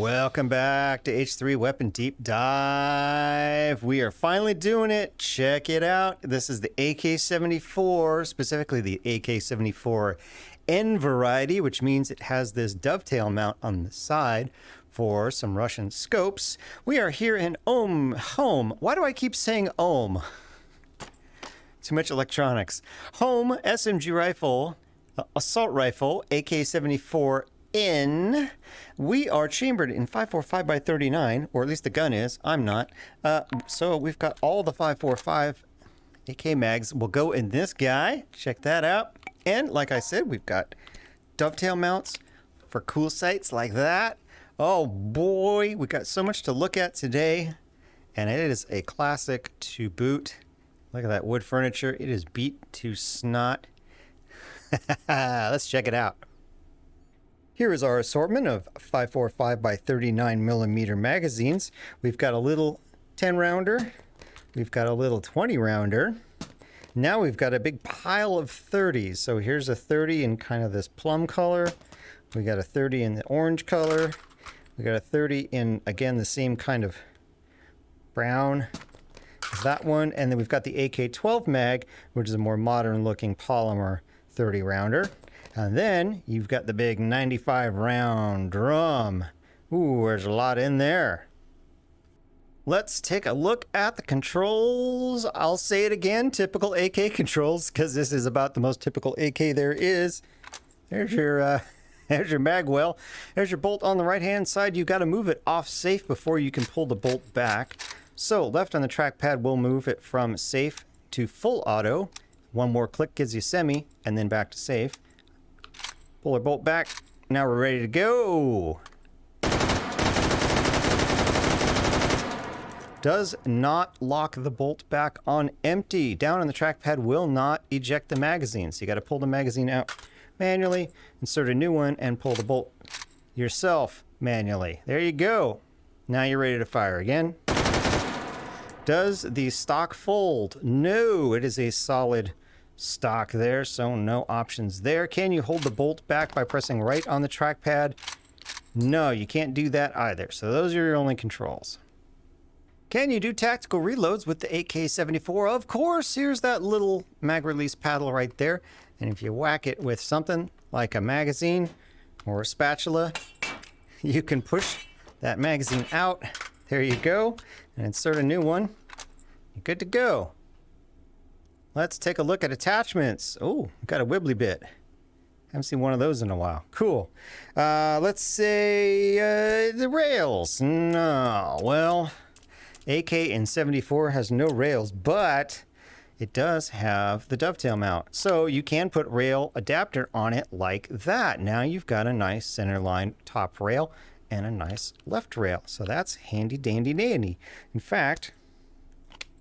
Welcome back to H3 Weapon Deep Dive. We are finally doing it. Check it out. This is the AK74, specifically the AK74N variety, which means it has this dovetail mount on the side for some Russian scopes. We are here in home. Why do I keep saying Ohm? Too much electronics. Home SMG rifle, assault rifle, AK74N. We are chambered in 545x39, or at least the gun is. I'm not. So we've got all the 545 AK mags will go in this guy. Check that out. And like I said, we've got dovetail mounts for cool sights like that. Oh boy, we got so much to look at today, and it is a classic to boot. Look at that wood furniture. It is beat to snot. Let's check it out. Here is our assortment of 545x39mm magazines. We've got a little 10 rounder. We've got a little 20 rounder. Now we've got a big pile of 30s. So here's a 30 in kind of this plum color. We got a 30 in the orange color. We got a 30 in, again, the same kind of brown as that one. And then we've got the AK12 mag, which is a more modern looking polymer 30 rounder. And then you've got the big 95 round drum. Ooh, there's a lot in there. Let's take a look at the controls. I'll say it again, typical AK controls, because this is about the most typical AK there is. There's your mag well. There's your bolt on the right hand side. You've got to move it off safe before you can pull the bolt back. So left on the trackpad will move it from safe to full auto. One more click gives you semi, and then back to safe. Pull our bolt back. Now we're ready to go. Does not lock the bolt back on empty. Down on the trackpad will not eject the magazine. So you got to pull the magazine out manually, insert a new one, and pull the bolt yourself manually. There you go. Now you're ready to fire again. Does the stock fold? No, it is a solid stock there, so no options there. Can you hold the bolt back by pressing right on the trackpad? No, you can't do that either. So those are your only controls. Can you do tactical reloads with the AK74? Of course. Here's that little mag release paddle right there. And if you whack it with something like a magazine or a spatula, you can push that magazine out. There you go. And insert a new one. You're good to go. Let's take a look at attachments. Oh, got a wibbly bit. Haven't seen one of those in a while. Cool. Let's say the rails. No, well, AK-74 has no rails, but it does have the dovetail mount. So you can put rail adapter on it like that. Now you've got a nice centerline top rail and a nice left rail. So that's handy dandy dandy. In fact,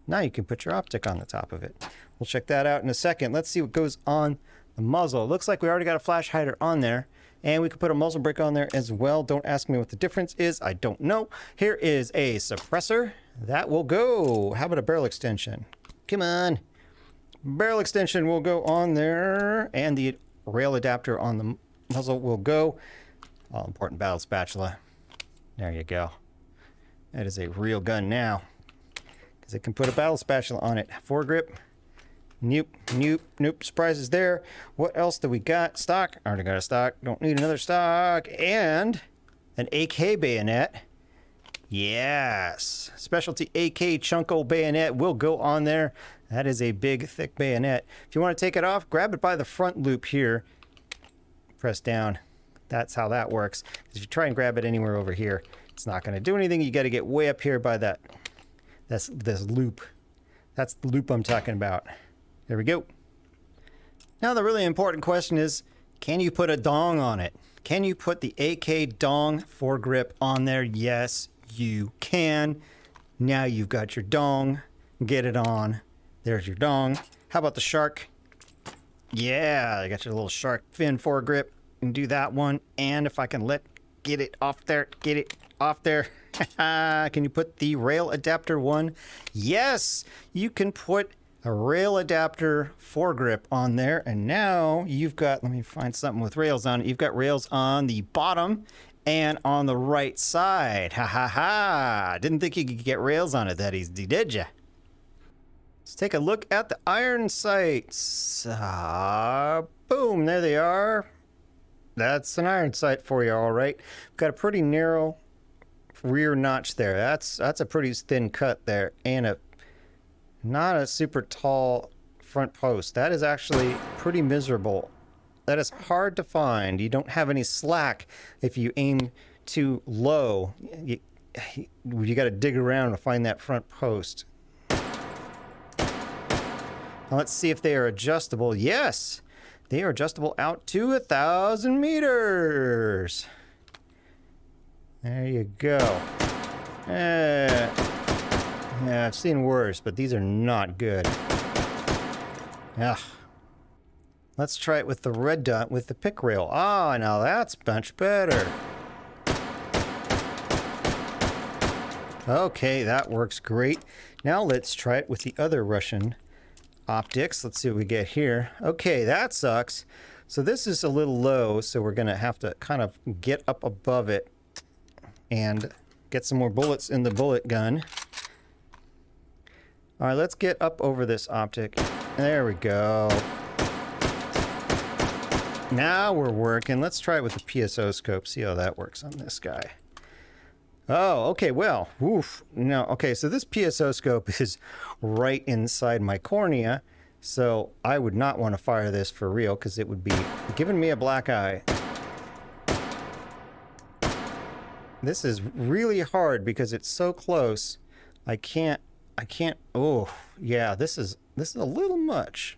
now you can put your optic on the top of it. We'll check that out in a second. Let's see what goes on the muzzle. It looks like we already got a flash hider on there, and we could put a muzzle brake on there as well. Don't ask me what the difference is. I don't know. Here is a suppressor. That will go. How about a barrel extension? Come on. Barrel extension will go on there, and the rail adapter on the muzzle will go. All important battle spatula. There you go. That is a real gun now, because it can put a battle spatula on it. Foregrip. Nope, nope, nope. Surprises there. What else do we got? Stock. Already got a stock. Don't need another stock. And an AK bayonet. Yes. Specialty AK Chunko bayonet will go on there. That is a big, thick bayonet. If you want to take it off, grab it by the front loop here. Press down. That's how that works. If you try and grab it anywhere over here, it's not going to do anything. You got to get way up here by that. This loop. That's the loop I'm talking about. There we go. Now the really important question is, can you put a dong on it? Can you put the AK dong foregrip on there? Yes, you can. Now you've got your dong. Get it on. There's your dong. How about the shark? Yeah, I got your little shark fin foregrip. You can do that one. And if I can get it off there. Can you put the rail adapter one? Yes, you can put a rail adapter foregrip on there, and now you've got, let me find something with rails on it. You've got rails on the bottom And on the right side, ha ha ha, didn't think you could get rails on it that easy, did ya? Let's take a look at the iron sights. Boom, there they are. That's an iron sight for you, all right. Got a pretty narrow rear notch there. That's a pretty thin cut there, and not a super tall front post. That is actually pretty miserable. That is hard to find. You don't have any slack if you aim too low. You got to dig around to find that front post. Now let's see if they are adjustable. Yes, they are adjustable out to 1,000 meters. There you go. Yeah, I've seen worse, but these are not good. Ugh. Let's try it with the red dot with the pick rail. Ah, now that's much better. Okay, that works great. Now let's try it with the other Russian optics. Let's see what we get here. Okay, that sucks. So this is a little low, so we're gonna have to kind of get up above it and get some more bullets in the bullet gun. All right, let's get up over this optic. There we go. Now we're working. Let's try it with the PSO scope, see how that works on this guy. Oh, okay, well, woof. No, okay, so this PSO scope is right inside my cornea, so I would not want to fire this for real because it would be giving me a black eye. This is really hard because it's so close. I can't, oh, yeah, this is a little much.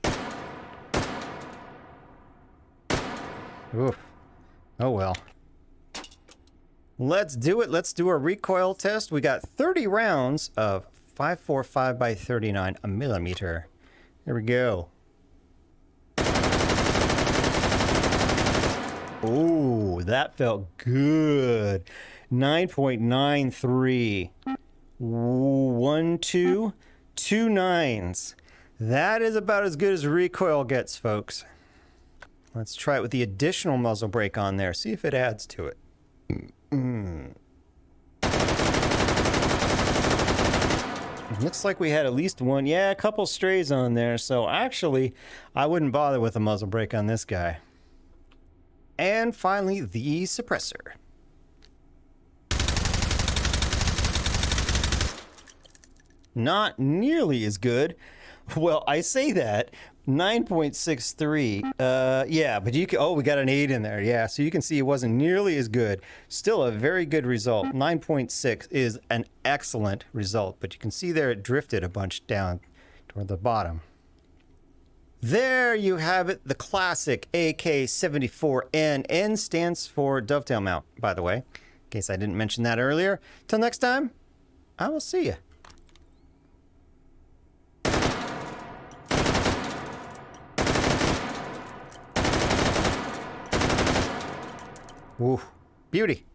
Oof. Oh well. Let's do it. Let's do a recoil test. We got 30 rounds of 5.45 by 39 millimeter. There we go. Oh, that felt good. 9.93. 1, 2, 2 9s. That is about as good as recoil gets, folks. Let's try it with the additional muzzle brake on there. See if it adds to it. Looks like we had at least one. Yeah, a couple strays on there. So actually, I wouldn't bother with a muzzle brake on this guy. And finally, the suppressor. Not nearly as good. Well, I say that. 9.63. Yeah, but you can, oh, we got an 8 in there. Yeah, so you can see it wasn't nearly as good. Still a very good result. 9.6 is an excellent result, but you can see there it drifted a bunch down toward the bottom. There you have it, the classic AK74N. N stands for dovetail mount, by the way, in case I didn't mention that earlier. Till next time, I will see you. Ooh, beauty.